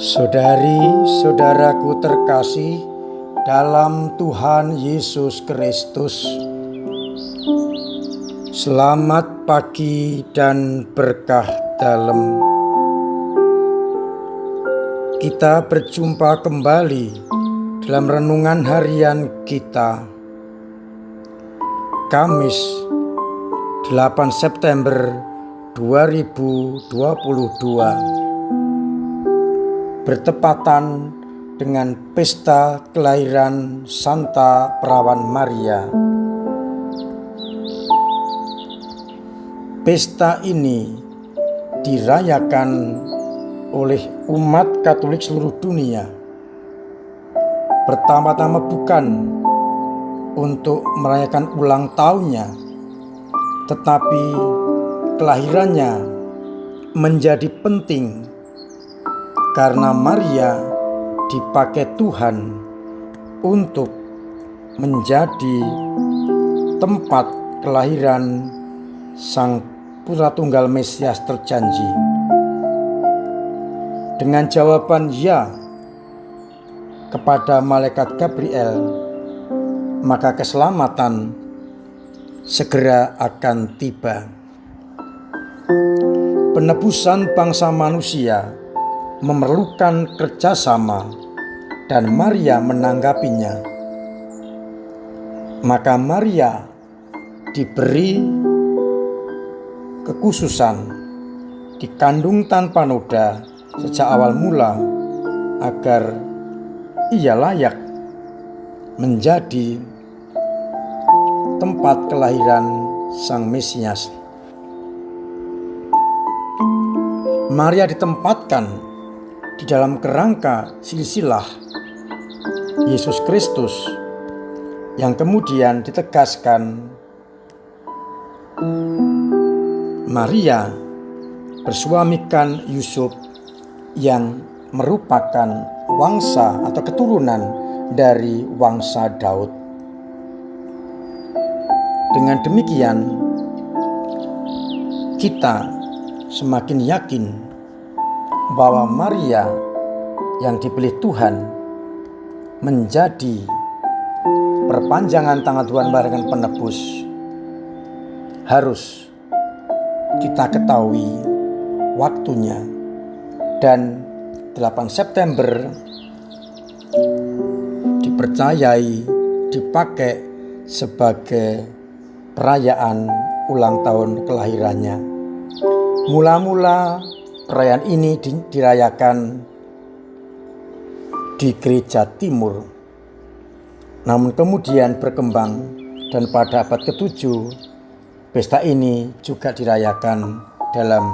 Saudari-saudaraku terkasih dalam Tuhan Yesus Kristus, selamat pagi dan berkah dalam. Kita berjumpa kembali dalam renungan harian kita, Kamis 8 September 2022, bertepatan dengan pesta kelahiran Santa Perawan Maria. Pesta ini dirayakan oleh umat Katolik seluruh dunia. Pertama-tama bukan untuk merayakan ulang tahunnya, tetapi kelahirannya menjadi penting karena Maria dipakai Tuhan untuk menjadi tempat kelahiran Sang Putra Tunggal Mesias terjanji. Dengan jawaban ya kepada malaikat Gabriel, maka keselamatan segera akan tiba. Penebusan bangsa manusia memerlukan kerjasama, dan Maria menanggapinya. Maka Maria diberi kekhususan, dikandung tanpa noda sejak awal mula, agar ia layak menjadi tempat kelahiran Sang Mesias. Maria ditempatkan di dalam kerangka silsilah Yesus Kristus yang kemudian ditegaskan Maria bersuamikan Yusuf yang merupakan wangsa atau keturunan dari wangsa Daud. Dengan demikian kita semakin yakin bahwa Maria yang dipilih Tuhan menjadi perpanjangan tangan Tuhan melahirkan penebus harus kita ketahui waktunya. Dan 8 September dipercayai dipakai sebagai perayaan ulang tahun kelahirannya. Mula-mula perayaan ini dirayakan di Gereja Timur, namun kemudian berkembang dan pada abad ke-7 pesta ini juga dirayakan dalam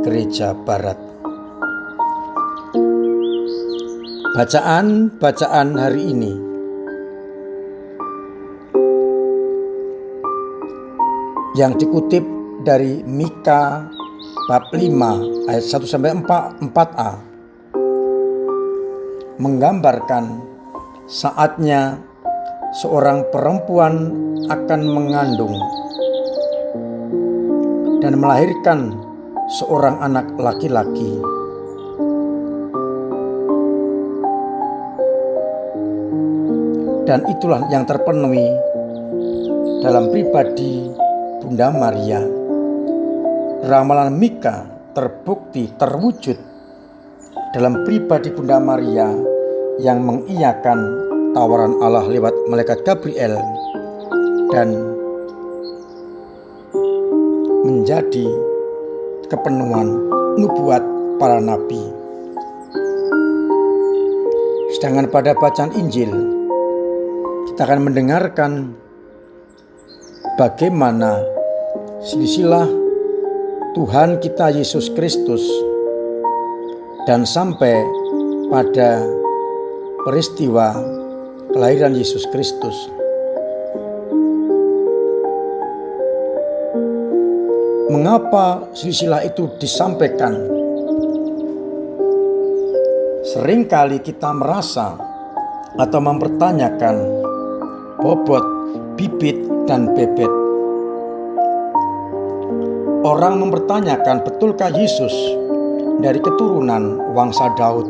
Gereja Barat. Bacaan hari ini yang dikutip dari Mika bab 5 ayat 1-4a menggambarkan saatnya seorang perempuan akan mengandung dan melahirkan seorang anak laki-laki. Dan itulah yang terpenuhi dalam pribadi Bunda Maria. Ramalan Mika terbukti terwujud dalam pribadi Bunda Maria yang mengiyakan tawaran Allah lewat malaikat Gabriel dan menjadi kepenuhan nubuat para nabi. Sedangkan pada bacaan Injil kita akan mendengarkan bagaimana silsilah Tuhan kita Yesus Kristus dan sampai pada peristiwa kelahiran Yesus Kristus. Mengapa silsilah itu disampaikan? Seringkali kita merasa atau mempertanyakan bobot bibit dan bebet. Orang mempertanyakan, betulkah Yesus dari keturunan wangsa Daud?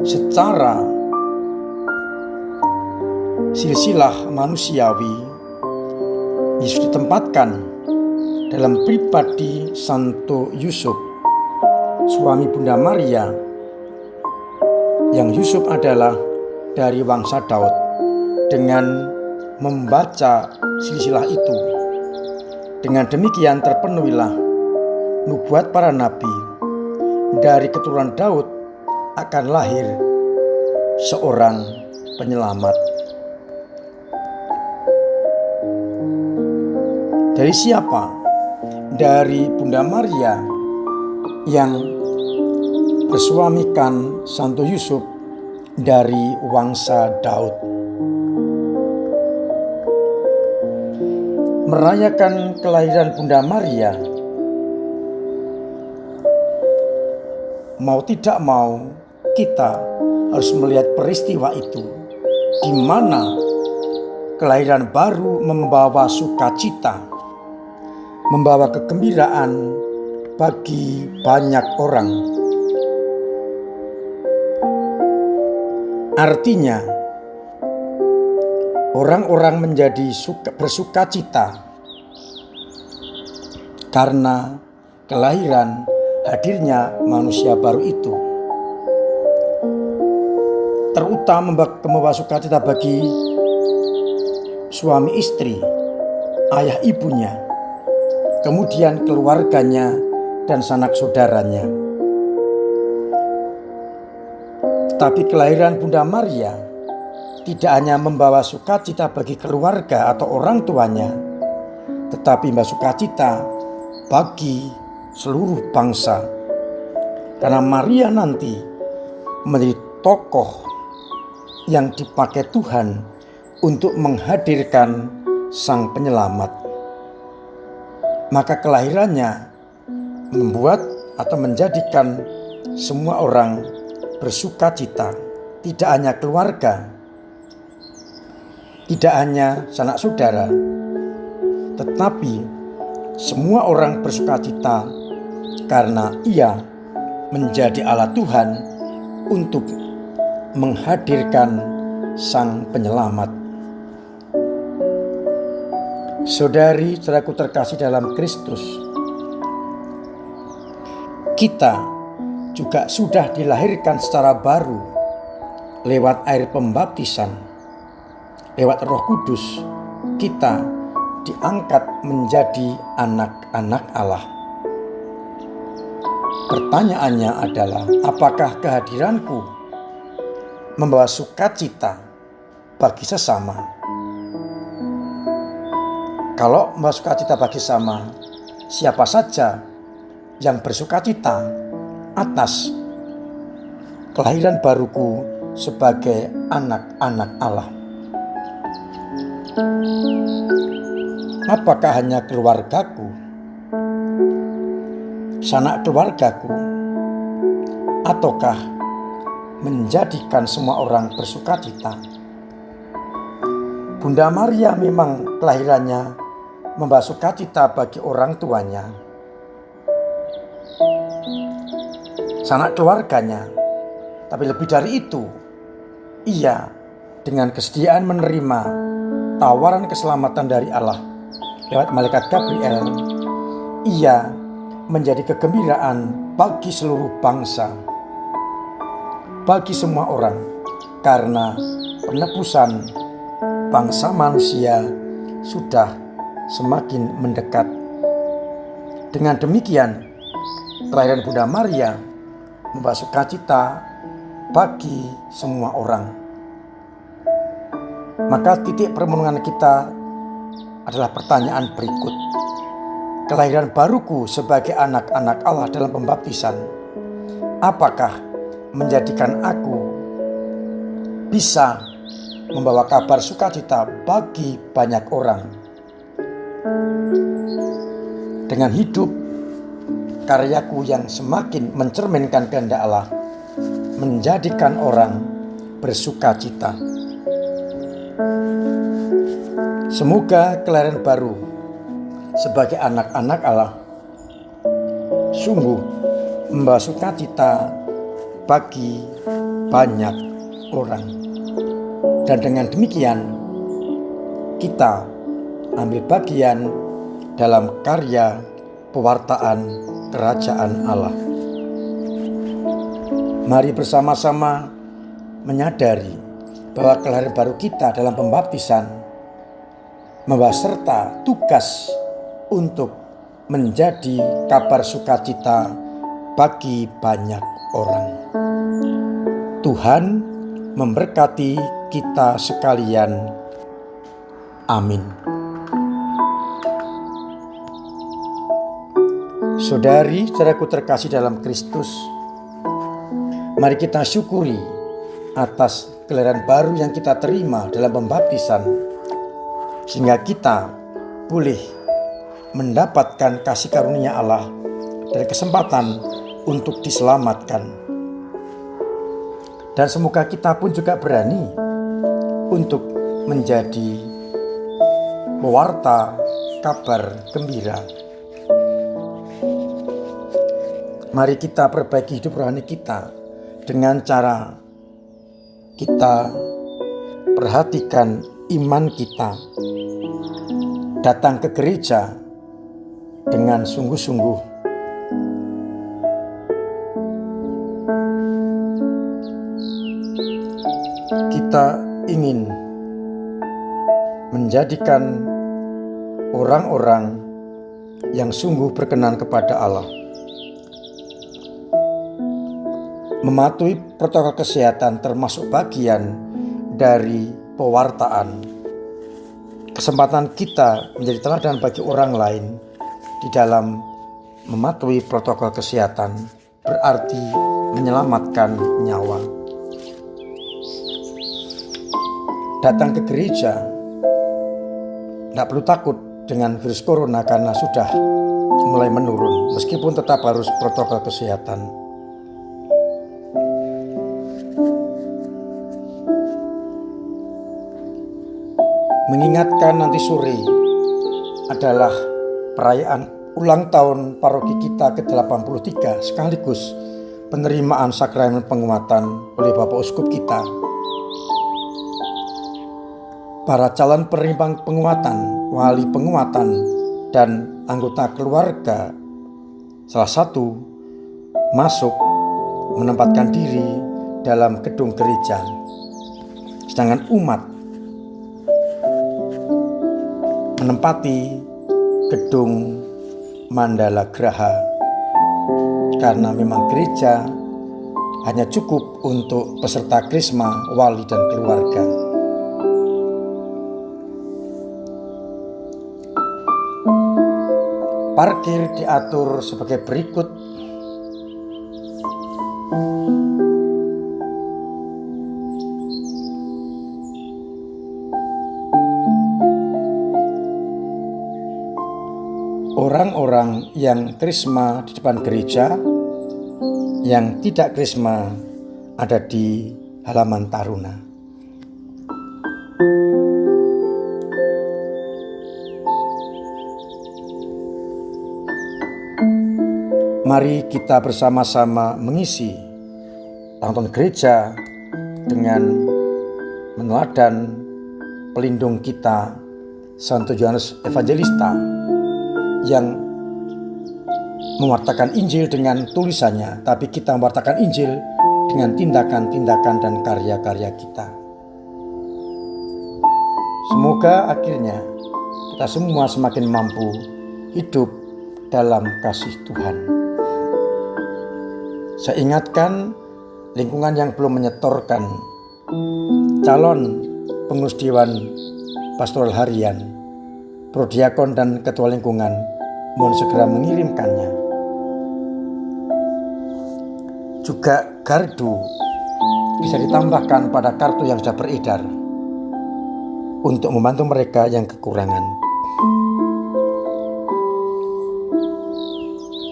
secara silsilah manusiawi Yesus ditempatkan dalam pribadi Santo Yusuf, suami Bunda Maria, yang Yusuf adalah dari bangsa Daud. Dengan membaca silsilah itu, dengan demikian terpenuhilah nubuat para nabi, dari keturunan Daud akan lahir seorang penyelamat. Dari siapa? Dari Bunda Maria yang bersuamikan Santo Yusuf dari wangsa Daud. Merayakan kelahiran Bunda Maria, mau tidak mau kita harus melihat peristiwa itu, di mana kelahiran baru membawa sukacita, membawa kegembiraan bagi banyak orang. Artinya, orang-orang menjadi bersukacita karena kelahiran hadirnya manusia baru itu. Terutama membawa sukacita bagi suami istri, ayah ibunya, kemudian keluarganya dan sanak saudaranya. Tetapi kelahiran Bunda Maria tidak hanya membawa sukacita bagi keluarga atau orang tuanya, tetapi membawa sukacita bagi seluruh bangsa. Karena Maria nanti menjadi tokoh yang dipakai Tuhan untuk menghadirkan Sang Penyelamat. Maka kelahirannya membuat atau menjadikan semua orang bersukacita, tidak hanya keluarga, tidak hanya sanak saudara, tetapi semua orang bersukacita karena ia menjadi alat Tuhan untuk menghadirkan Sang Penyelamat. Saudari-saudaraku terkasih dalam Kristus, kita juga sudah dilahirkan secara baru lewat air pembaptisan, lewat Roh Kudus. Kita diangkat menjadi anak-anak Allah. Pertanyaannya adalah, apakah kehadiranku membawa sukacita bagi sesama? Kalau membawa sukacita bagi sesama, siapa saja yang bersukacita atas kelahiran baruku sebagai anak-anak Allah? Apakah hanya keluargaku, sanak keluargaku, ataukah menjadikan semua orang bersukacita? Bunda Maria memang kelahirannya membawa sukacita bagi orang tuanya, sanak keluarganya, tapi lebih dari itu, ia dengan kesediaan menerima tawaran keselamatan dari Allah lewat malaikat Gabriel. Ia menjadi kegembiraan bagi seluruh bangsa, bagi semua orang, karena penebusan bangsa manusia sudah semakin mendekat. Dengan demikian, kelahiran Bunda Maria membawa sukacita bagi semua orang. Maka titik permenungan kita adalah pertanyaan berikut. Kelahiran baruku sebagai anak-anak Allah dalam pembaptisan, apakah menjadikan aku bisa membawa kabar sukacita bagi banyak orang? Dengan hidup karyaku yang semakin mencerminkan kehendak Allah, menjadikan orang bersukacita. Semoga kelahiran baru sebagai anak-anak Allah sungguh membawa sukacita bagi banyak orang. Dan dengan demikian kita ambil bagian dalam karya pewartaan kerajaan Allah. Mari bersama-sama menyadari bahwa kelahiran baru kita dalam pembaptisan membawa serta tugas untuk menjadi kabar sukacita bagi banyak orang. Tuhan memberkati kita sekalian. Amin. Saudari, saudaraku terkasih dalam Kristus, mari kita syukuri atas kelahiran baru yang kita terima dalam pembaptisan, sehingga kita boleh mendapatkan kasih karunia Allah dan kesempatan untuk diselamatkan. Dan semoga kita pun juga berani untuk menjadi pewarta kabar gembira. Mari kita perbaiki hidup rohani kita dengan cara kita perhatikan iman kita, datang ke gereja dengan sungguh-sungguh, kita ingin menjadikan orang-orang yang sungguh berkenan kepada Allah, mematuhi protokol kesehatan termasuk bagian dari pewartaan. Kesempatan kita menjadi teladan bagi orang lain di dalam mematuhi protokol kesehatan berarti menyelamatkan nyawa. Datang ke gereja, tidak perlu takut dengan virus corona karena sudah mulai menurun, meskipun tetap harus protokol kesehatan. Mengingatkan nanti sore adalah perayaan ulang tahun paroki kita ke-83 sekaligus penerimaan sakramen penguatan oleh Bapak Uskup kita. Para calon penerima penguatan, wali penguatan, dan anggota keluarga salah satu masuk menempatkan diri dalam gedung gereja, sedangkan umat menempati gedung Mandala Graha, karena memang gereja hanya cukup untuk peserta krisma, wali, dan keluarga. Parkir diatur sebagai berikut. Orang-orang yang krisma di depan gereja, yang tidak krisma ada di halaman taruna. Mari kita bersama-sama mengisi tahun gereja dengan meneladan pelindung kita, Santo Yohanes Evangelista, yang mewartakan Injil dengan tulisannya, tapi kita mewartakan Injil dengan tindakan-tindakan dan karya-karya kita. Semoga akhirnya kita semua semakin mampu hidup dalam kasih Tuhan. Saya ingatkan lingkungan yang belum menyetorkan calon pengurus Dewan Pastoral Harian, Prodiakon, dan Ketua Lingkungan, mohon segera mengirimkannya. Juga gardu bisa ditambahkan pada kartu yang sudah beredar untuk membantu mereka yang kekurangan.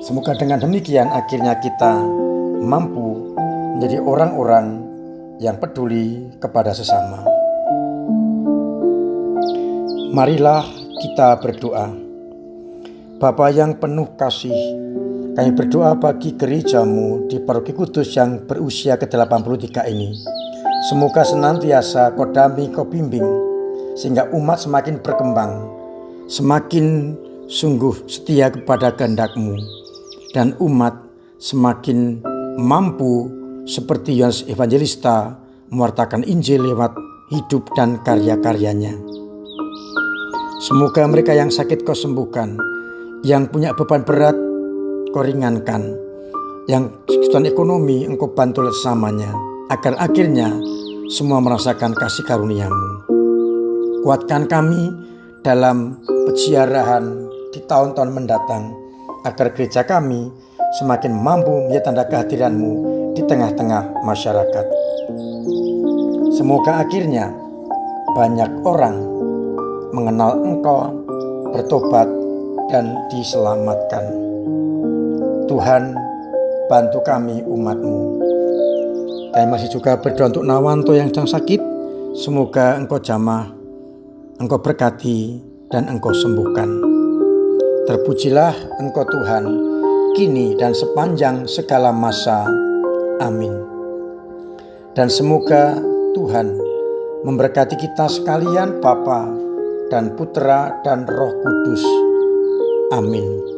Semoga dengan demikian akhirnya kita mampu menjadi orang-orang yang peduli kepada sesama. Marilah kita berdoa. Bapa yang penuh kasih, Kami berdoa bagi gerejamu di Paroki Kudus yang berusia ke-83 ini. Semoga senantiasa kau dampingi, kau bimbing, sehingga umat semakin berkembang, semakin sungguh setia kepada kehendak-Mu, dan umat semakin mampu seperti Yohanes Evangelista mewartakan Injil lewat hidup dan karya-karyanya. Semoga mereka yang sakit kau sembuhkan, yang punya beban berat kau ringankan, yang kesulitan ekonomi engkau bantu sesamanya, agar akhirnya semua merasakan kasih karunia-Mu. Kuatkan kami dalam peziarahan di tahun-tahun mendatang, agar gereja kami semakin mampu menjadi tanda kehadiran-Mu di tengah-tengah masyarakat. Semoga akhirnya banyak orang mengenal Engkau, bertobat, dan diselamatkan. Tuhan, bantu kami umat-Mu. Kami masih juga berdoa untuk Nawanto yang sedang sakit. Semoga Engkau jamah, Engkau berkati, dan Engkau sembuhkan. Terpujilah Engkau Tuhan, kini dan sepanjang segala masa. Amin. Dan semoga Tuhan memberkati kita sekalian, Bapa dan Putra dan Roh Kudus. Amin.